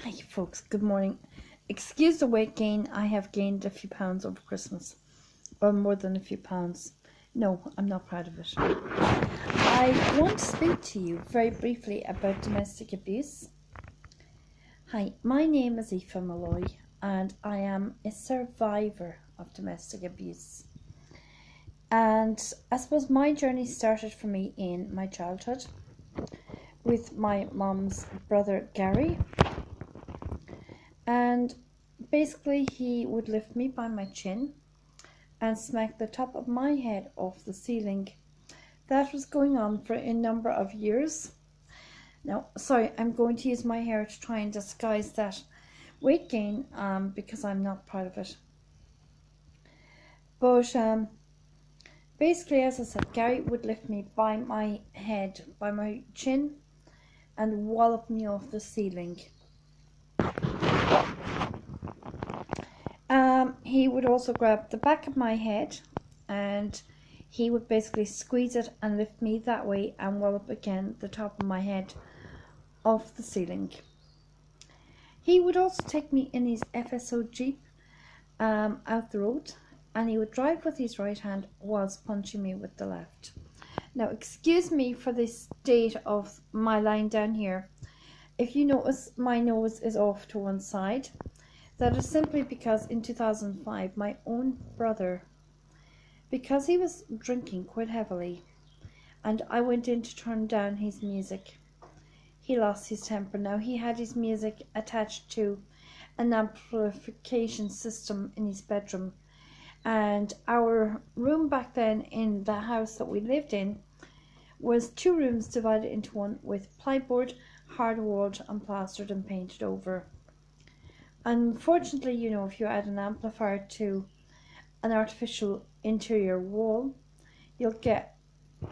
Hi folks, good morning. Excuse the weight gain, I have gained a few pounds over Christmas. Or more than a few pounds. No, I'm not proud of it. I want to speak to you very briefly about domestic abuse. Hi, my name is Aoife Malloy and I am a survivor of domestic abuse. And I suppose my journey started for me in my childhood with my mum's brother Gary. And basically he would lift me by my chin and smack the top of my head off the ceiling. That was going on for a number of years. Now, sorry, I'm going to use my hair to try and disguise that weight gain because I'm not proud of it. But basically, as I said, Gary would lift me by my head, by my chin, and wallop me off the ceiling. He would also grab the back of my head and he would basically squeeze it and lift me that way and wallop again the top of my head off the ceiling. He would also take me in his FSO Jeep out the road, and he would drive with his right hand whilst punching me with the left. Now, excuse me for the state of my line down here. If you notice, my nose is off to one side. That is simply because in 2005, my own brother, because he was drinking quite heavily, and I went in to turn down his music, he lost his temper. Now, he had his music attached to an amplification system in his bedroom, and our room back then in the house that we lived in was two rooms divided into one with plyboard, hard-walled and plastered and painted over. Unfortunately, you know, if you add an amplifier to an artificial interior wall, you'll get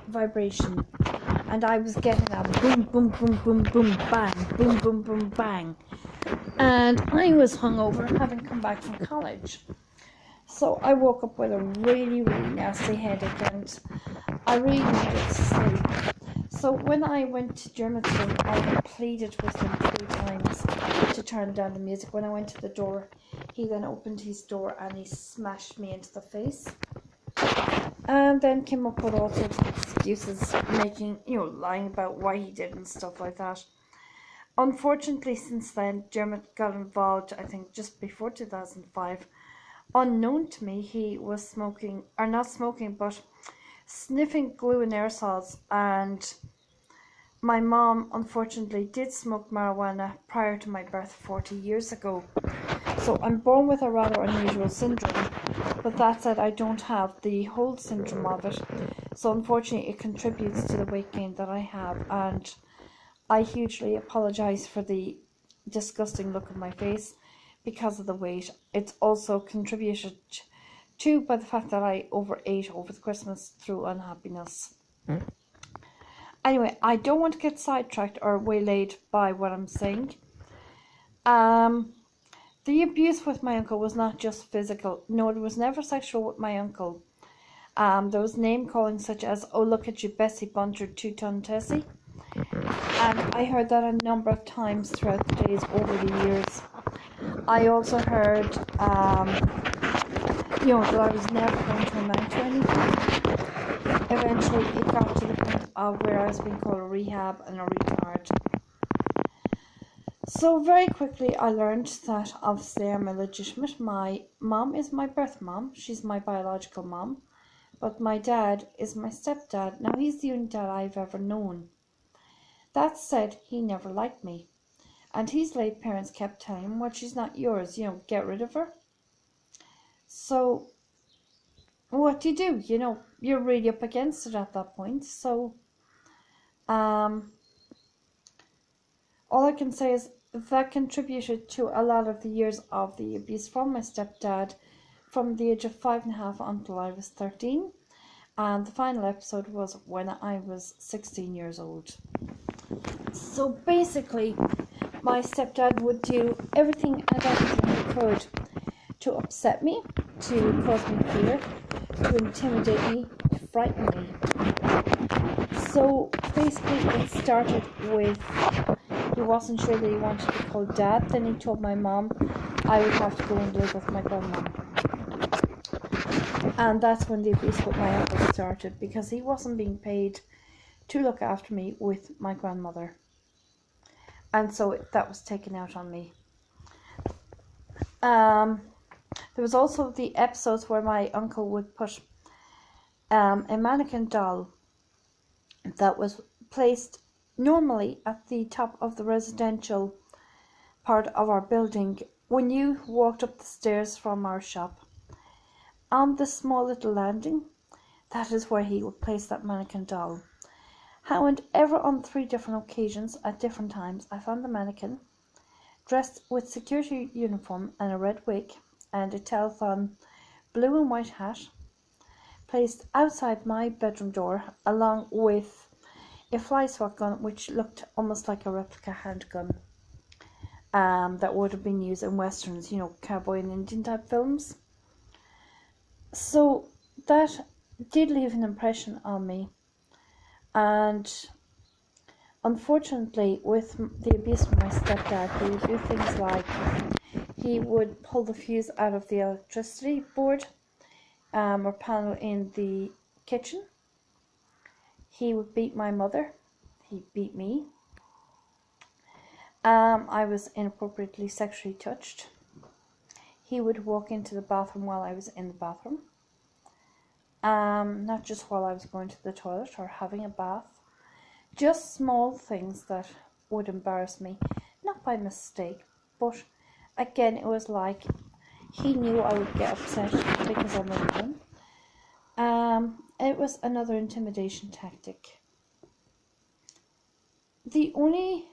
vibration. And I was getting that boom, boom, boom, boom, boom, bang, boom, boom, boom, bang. And I was hungover, having come back from college. So I woke up with a really, really nasty headache and I really needed to sleep. So when I went to Germiston, I pleaded with him 3 times to turn down the music. When I went to the door, he then opened his door and he smashed me into the face. And then came up with all sorts of excuses, making, lying about why he did and stuff like that. Unfortunately, since then, Dermot got involved, I think just before 2005. Unknown to me, he was smoking, or not smoking, but sniffing glue and aerosols, and my mom unfortunately did smoke marijuana prior to my birth 40 years ago. So I'm born with a rather unusual syndrome, but that said, I don't have the whole syndrome of it. So unfortunately it contributes to the weight gain that I have, and I hugely apologise for the disgusting look of my face because of the weight. It's also contributed to by the fact that I overate over the Christmas through unhappiness. Anyway, I don't want to get sidetracked or waylaid by what I'm saying. The abuse with my uncle was not just physical. No, it was never sexual with my uncle. There was name calling such as, "Oh, look at you, Bessie Bunter, 2-ton Tessie." And I heard that a number of times throughout the days over the years. I also heard, that I was never going to amount to anything. Eventually, it got to the point of where I was being called a rehab and a retard. So very quickly, I learned that obviously I'm illegitimate. My mom is my birth mom. She's my biological mom. But my dad is my stepdad. Now, he's the only dad I've ever known. That said, he never liked me. And his late parents kept telling him, "Well, she's not yours, get rid of her." So, what do? You're really up against it at that point. So, all I can say is that contributed to a lot of the years of the abuse from my stepdad from the age of 5.5 until I was 13. And the final episode was when I was 16 years old. So basically, my stepdad would do everything and everything he could to upset me, to cause me fear, to intimidate me, to frighten me. So basically, it started with he wasn't sure that he wanted to be called Dad. Then he told my mom I would have to go and live with my grandmom. And that's when the abuse with my uncle started, because he wasn't being paid to look after me with my grandmother. And so that was taken out on me. There was also the episodes where my uncle would put a mannequin doll that was placed normally at the top of the residential part of our building. When you walked up the stairs from our shop, on the small little landing, that is where he would place that mannequin doll. However, on 3 different occasions at different times, I found the mannequin dressed with security uniform and a red wig and a telethon blue and white hat, placed outside my bedroom door, along with a fly swat gun which looked almost like a replica handgun that would have been used in westerns, cowboy and Indian type films. So that did leave an impression on me. And unfortunately, with the abuse from my stepdad, he would do things like he would pull the fuse out of the electricity board or panel in the kitchen. He would beat my mother. He beat me. I was inappropriately sexually touched. He would walk into the bathroom while I was in the bathroom. Not just while I was going to the toilet or having a bath. Just small things that would embarrass me. Not by mistake, but again, it was like he knew I would get upset because I'm a woman. It was another intimidation tactic. The only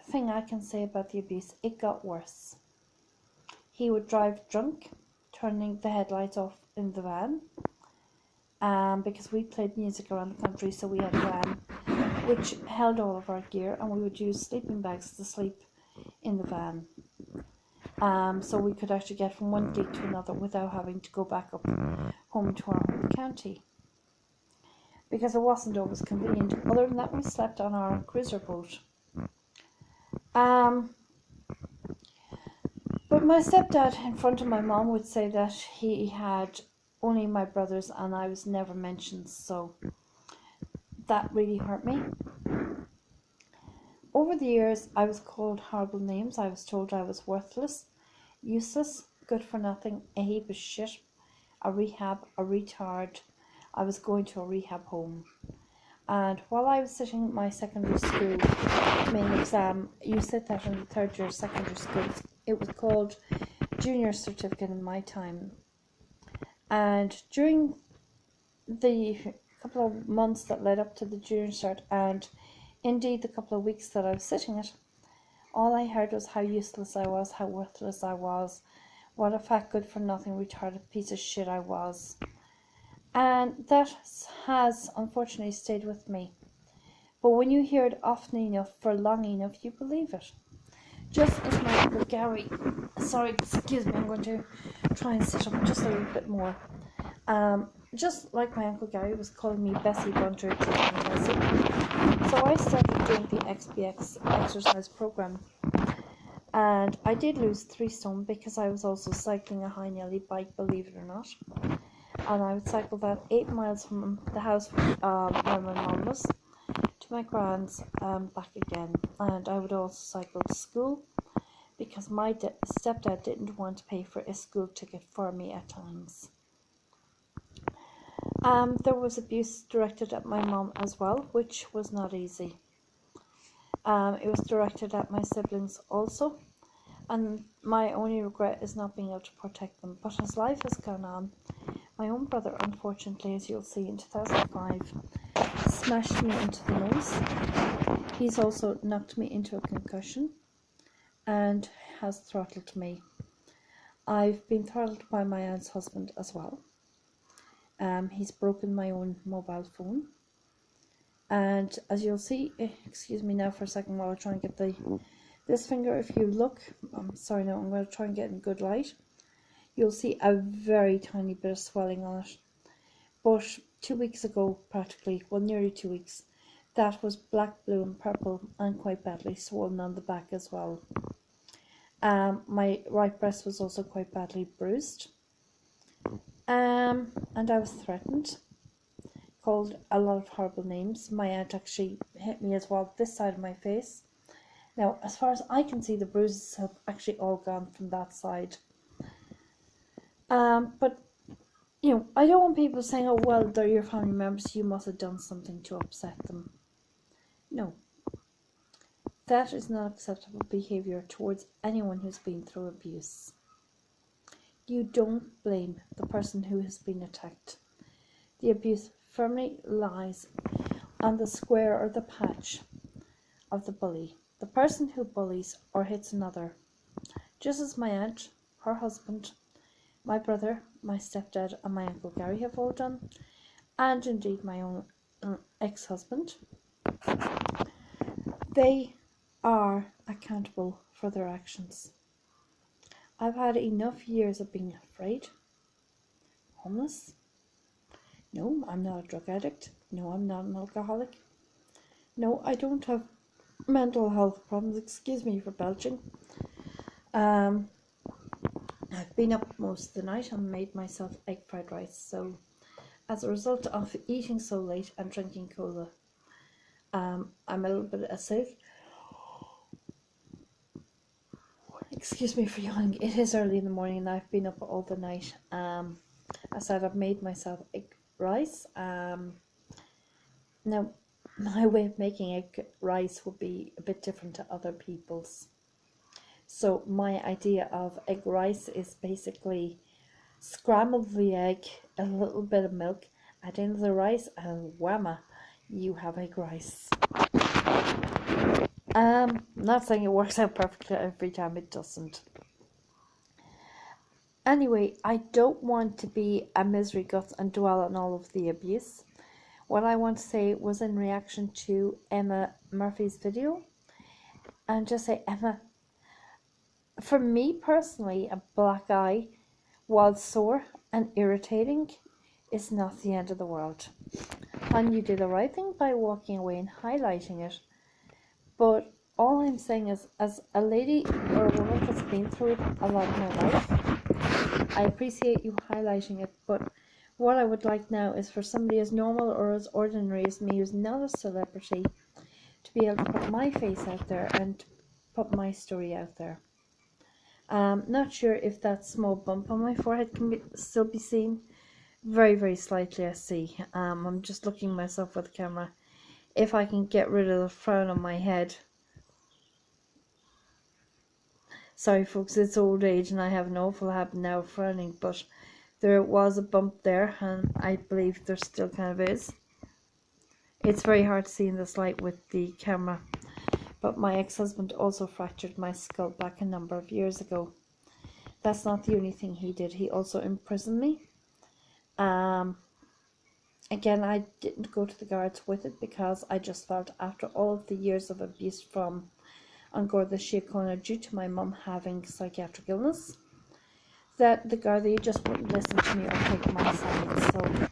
thing I can say about the abuse, it got worse. He would drive drunk, turning the headlights off in the van, because we played music around the country, so we had a van which held all of our gear, and we would use sleeping bags to sleep in the van. So we could actually get from one gig to another without having to go back up home to our home county, because it wasn't always convenient. Other than that, we slept on our cruiser boat. But my stepdad, in front of my mom, would say that he had only my brothers and I was never mentioned, so that really hurt me. Over the years, I was called horrible names. I was told I was worthless, useless, good for nothing, a heap of shit, a rehab, a retard. I was going to a rehab home. And while I was sitting at my secondary school main exam, you sit that in the 3rd year of secondary school. It was called Junior Certificate in my time. And during the couple of months that led up to the junior cert, and indeed the couple of weeks that I was sitting it, all I heard was how useless I was, how worthless I was, what a fat, good for nothing, retarded piece of shit I was. And that has unfortunately stayed with me. But when you hear it often enough, for long enough, you believe it. Just as my Uncle Gary, sorry, excuse me, I'm going to try and sit up just a little bit more. Just like my Uncle Gary was calling me Bessie Bunter, so I started doing the XPX exercise program. And I did lose 3 stone because I was also cycling a high Nelly bike, believe it or not. And I would cycle that 8 miles from the house where my mum was to my grand's, back again. And I would also cycle to school because my stepdad didn't want to pay for a school ticket for me at times. There was abuse directed at my mum as well, which was not easy. It was directed at my siblings also, and my only regret is not being able to protect them. But as life has gone on, my own brother, unfortunately, as you'll see in 2005, smashed me into the nose. He's also knocked me into a concussion and has throttled me. I've been throttled by my aunt's husband as well. He's broken my own mobile phone. And as you'll see, excuse me now for a second while I try and get this finger, if you look, I'm sorry now, I'm going to try and get in good light. You'll see a very tiny bit of swelling on it. But 2 weeks ago, practically, well nearly 2 weeks, that was black, blue and purple and quite badly swollen on the back as well. My right breast was also quite badly bruised. And I was threatened, called a lot of horrible names. My aunt actually hit me as well, this side of my face. Now, as far as I can see, the bruises have actually all gone from that side. But, you know, I don't want people saying, oh, well, they're your family members, you must have done something to upset them. No. That is not acceptable behaviour towards anyone who's been through abuse. You don't blame the person who has been attacked. The abuse firmly lies on the square or the patch of the bully, the person who bullies or hits another. Just as my aunt, her husband, my brother, my stepdad and my Uncle Gary have all done, and indeed my own ex-husband, they are accountable for their actions. I've had enough years of being afraid, homeless. No, I'm not a drug addict. No, I'm not an alcoholic. No, I don't have mental health problems. Excuse me for belching. I've been up most of the night and made myself egg fried rice. So, as a result of eating so late and drinking cola, I'm a little bit acidic. Excuse me for yawning. It is early in the morning and I've been up all the night. I said I've made myself egg rice. Now, my way of making egg rice would be a bit different to other people's. So my idea of egg rice is basically scramble the egg, a little bit of milk, add in the rice, and whamma, you have egg rice. Not saying it works out perfectly every time, it doesn't. Anyway, I don't want to be a misery guts and dwell on all of the abuse. What I want to say was in reaction to Emma Murphy's video, and just say, Emma, for me personally, a black eye, while sore and irritating, is not the end of the world. And you did the right thing by walking away and highlighting it. But all I'm saying is, as a lady or a woman that's been through it a lot of my life, I appreciate you highlighting it, but what I would like now is for somebody as normal or as ordinary as me, who's not a celebrity, to be able to put my face out there and put my story out there. Not sure if that small bump on my forehead can still be seen. Very, very slightly, I see. I'm just looking myself with the camera. If I can get rid of the frown on my head. Sorry folks, it's old age and I have an awful habit now of frowning, but there was a bump there and I believe there still kind of is. It's very hard to see in this light with the camera, but my ex-husband also fractured my skull back a number of years ago. That's not the only thing he did. He also imprisoned me. Again, I didn't go to the guards with it because I just felt after all of the years of abuse from An Garda Síochána due to my mum having psychiatric illness, that the Gardaí just wouldn't listen to me or take my side, so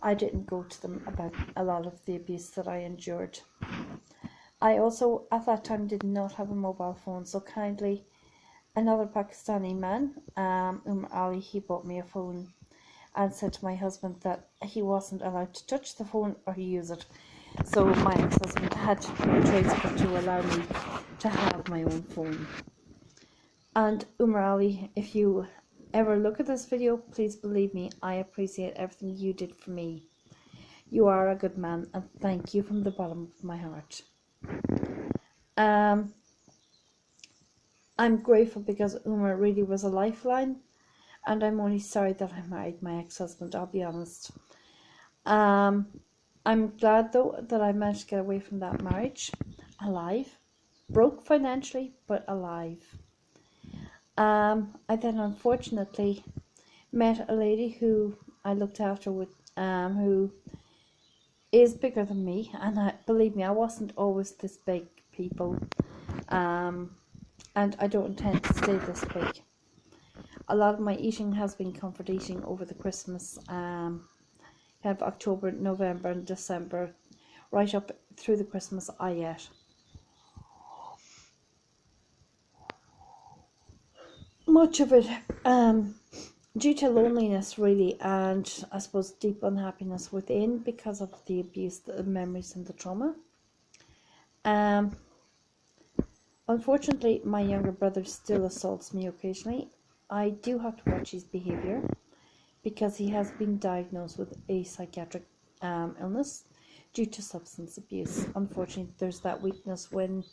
I didn't go to them about a lot of the abuse that I endured. I also, at that time, did not have a mobile phone, so kindly, another Pakistani man, Ali, he bought me a phone and said to my husband that he wasn't allowed to touch the phone or use it. So my ex-husband had no choice but to allow me to have my own phone. And Ali, if you ever look at this video, please believe me, I appreciate everything you did for me. You are a good man, and thank you from the bottom of my heart. I'm grateful because Umar really was a lifeline, and I'm only sorry that I married my ex-husband, I'll be honest. I'm glad though that I managed to get away from that marriage alive, broke financially but alive. I then unfortunately met a lady who I looked after with, who is bigger than me, and believe me, I wasn't always this big, people, and I don't intend to stay this big. A lot of my eating has been comfort eating over the Christmas, kind of October, November and December, right up through the Christmas I ate. Much of it due to loneliness, really, and I suppose deep unhappiness within because of the abuse, the memories, and the trauma. Unfortunately, my younger brother still assaults me occasionally. I do have to watch his behaviour because he has been diagnosed with a psychiatric illness due to substance abuse. Unfortunately, there's that weakness when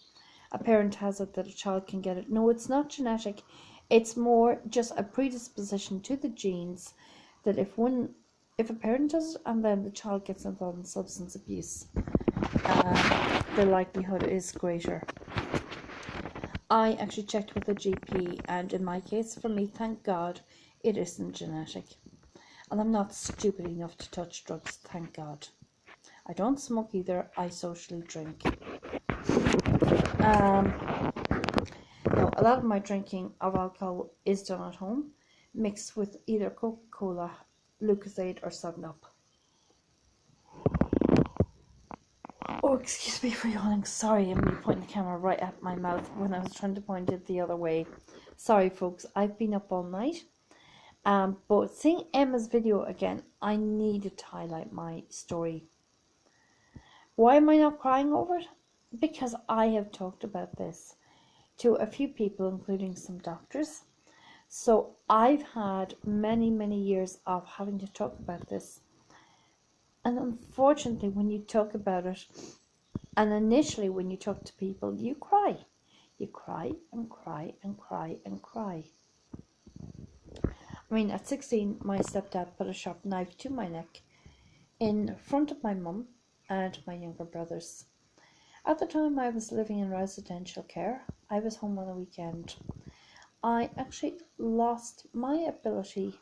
a parent has it that a child can get it. No, it's not genetic. It's more just a predisposition to the genes that if a parent does it and then the child gets involved in substance abuse, the likelihood is greater. I actually checked with a GP, and in my case, for me, thank God, it isn't genetic. And I'm not stupid enough to touch drugs, thank God. I don't smoke either, I socially drink. Now, a lot of my drinking of alcohol is done at home, mixed with either Coca-Cola, Lucozade, or 7-Up. Oh, excuse me for yawning. Sorry, I'm pointing the camera right at my mouth when I was trying to point it the other way. Sorry, folks. I've been up all night. But seeing Emma's video again, I needed to highlight my story. Why am I not crying over it? Because I have talked about this to a few people, including some doctors. So I've had many, many years of having to talk about this. And unfortunately, when you talk about it, and initially when you talk to people, you cry. You cry and cry and cry and cry. I mean, at 16, my stepdad put a sharp knife to my neck in front of my mum and my younger brothers. At the time, I was living in residential care. I was home on a weekend. I actually lost my ability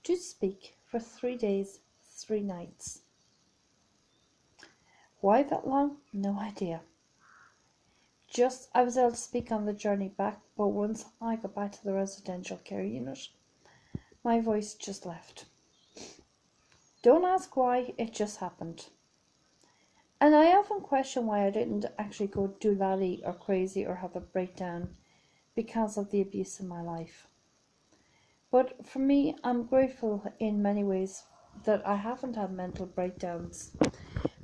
to speak for 3 days, 3 nights. Why that long? No idea. Just I was able to speak on the journey back, but once I got back to the residential care unit, my voice just left. Don't ask why, it just happened. And I often question why I didn't actually go doolally or crazy or have a breakdown because of the abuse in my life. But for me, I'm grateful in many ways that I haven't had mental breakdowns.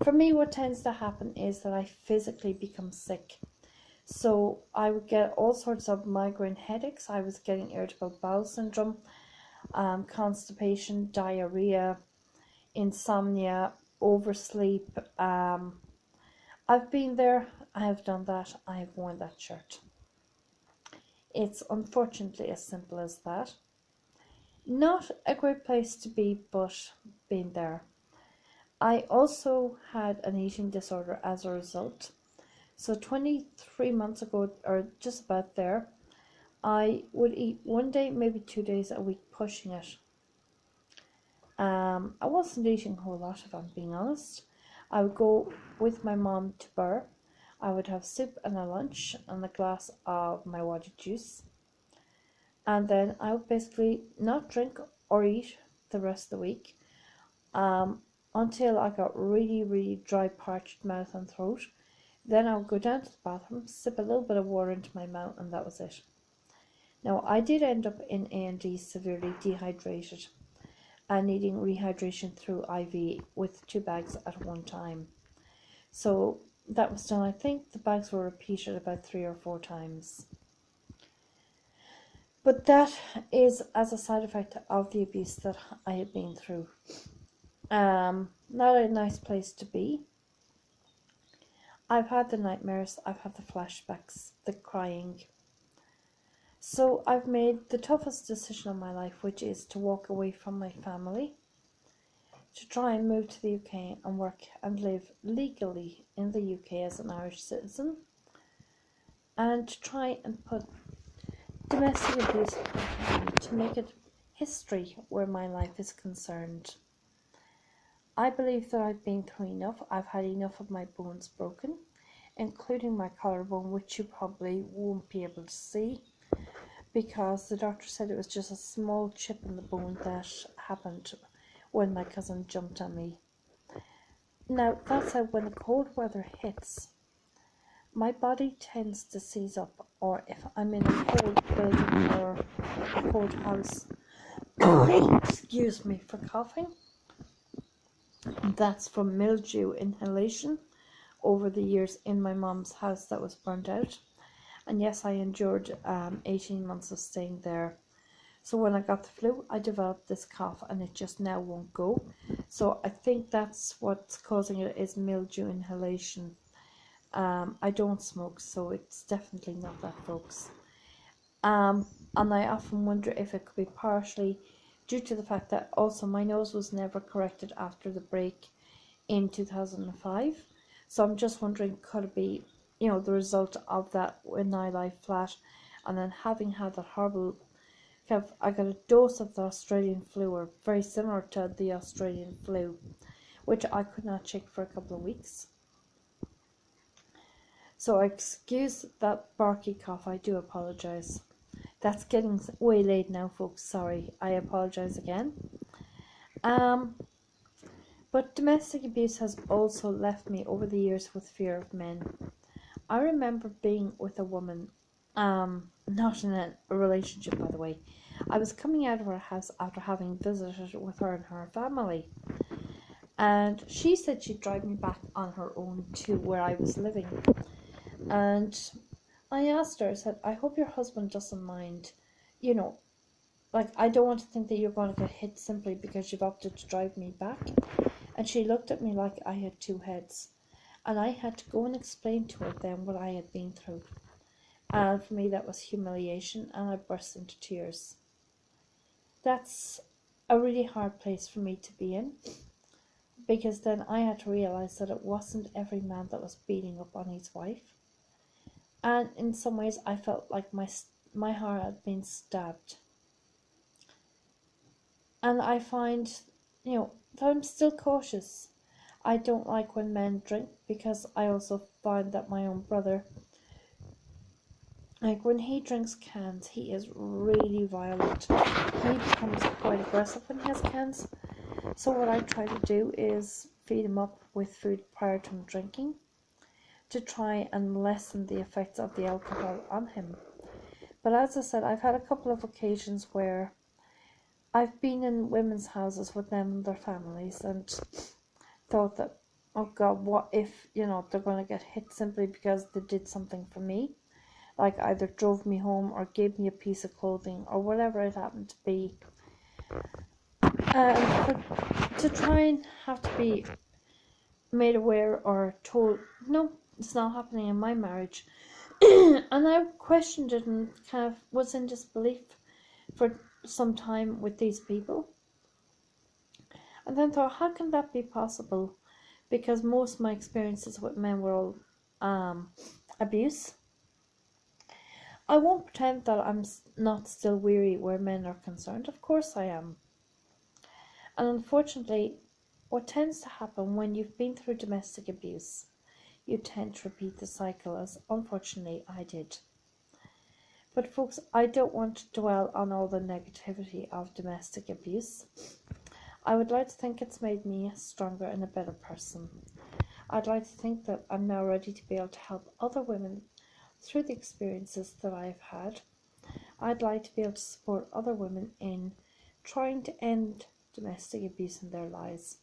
For me, what tends to happen is that I physically become sick. So I would get all sorts of migraine headaches. I was getting irritable bowel syndrome, constipation, diarrhea, insomnia, oversleep. I've been there, I have done that, I have worn that shirt. It's unfortunately as simple as that. Not a great place to be, but been there. I also had an eating disorder as a result. So 23 months ago, or just about there, I would eat 1 day, maybe 2 days a week, pushing it. I wasn't eating a whole lot, if I'm being honest. I would go with my mom to Burr. I would have soup and a lunch and a glass of my water juice. And then I would basically not drink or eat the rest of the week until I got really, really dry, parched mouth and throat. Then I would go down to the bathroom, sip a little bit of water into my mouth, and that was it. Now, I did end up in A&E severely dehydrated and needing rehydration through IV with 2 bags at one time. So that was done. I think the bags were repeated about 3 or 4 times. But that is as a side effect of the abuse that I had been through. Not a nice place to be. I've had the nightmares, I've had the flashbacks, the crying. So I've made the toughest decision of my life, which is to walk away from my family, to try and move to the UK and work and live legally in the UK as an Irish citizen, and to try and put domestic abuse to make it history where my life is concerned. I believe that I've been through enough. I've had enough of my bones broken, including my collarbone, which you probably won't be able to see because the doctor said it was just a small chip in the bone that happened when my cousin jumped on me. Now, that's how when the cold weather hits, my body tends to seize up, or if I'm in a cold building or a cold house, excuse me for coughing, that's from mildew inhalation over the years in my mom's house that was burnt out. And yes, I endured 18 months of staying there. So when I got the flu, I developed this cough and it just now won't go. So I think that's what's causing it, is mildew inhalation. I don't smoke, so it's definitely not that, folks. And I often wonder if it could be partially due to the fact that also my nose was never corrected after the break in 2005. So I'm just wondering, could it be, the result of that when I lie flat, and then having had that horrible, I got a dose of the Australian flu, or very similar to the Australian flu, which I could not shake for a couple of weeks. So excuse that barky cough, I do apologise. That's getting way late now, folks, sorry, I apologise again. But domestic abuse has also left me over the years with fear of men. I remember being with a woman, not in a relationship, by the way. I was coming out of her house after having visited with her and her family. And she said she'd drive me back on her own to where I was living. And I asked her, I said, I hope your husband doesn't mind, I don't want to think that you're going to get hit simply because you've opted to drive me back. And she looked at me like I had two heads. And I had to go and explain to her then what I had been through. And for me, that was humiliation, and I burst into tears. That's a really hard place for me to be in, because then I had to realise that it wasn't every man that was beating up on his wife. And in some ways, I felt like my heart had been stabbed. And I find, that I'm still cautious. I don't like when men drink, because I also find that my own brother, when he drinks cans, he is really violent. He becomes quite aggressive when he has cans. So what I try to do is feed him up with food prior to him drinking, to try and lessen the effects of the alcohol on him. But as I said, I've had a couple of occasions where I've been in women's houses with them and their families and thought that, oh God, what if, they're going to get hit simply because they did something for me, like either drove me home or gave me a piece of clothing or whatever it happened to be. But to try and have to be made aware or told, no, it's not happening in my marriage. And I questioned it and kind of was in disbelief for some time with these people. And then thought, how can that be possible? Because most of my experiences with men were all abuse. I won't pretend that I'm not still weary where men are concerned. Of course I am. And unfortunately, what tends to happen when you've been through domestic abuse, you tend to repeat the cycle, as unfortunately I did. But folks, I don't want to dwell on all the negativity of domestic abuse. I would like to think it's made me a stronger and a better person. I'd like to think that I'm now ready to be able to help other women through the experiences that I've had. I'd like to be able to support other women in trying to end domestic abuse in their lives,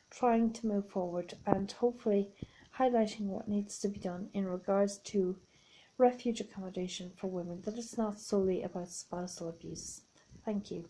trying to move forward, and hopefully highlighting what needs to be done in regards to refuge accommodation for women, that it's not solely about spousal abuse. Thank you.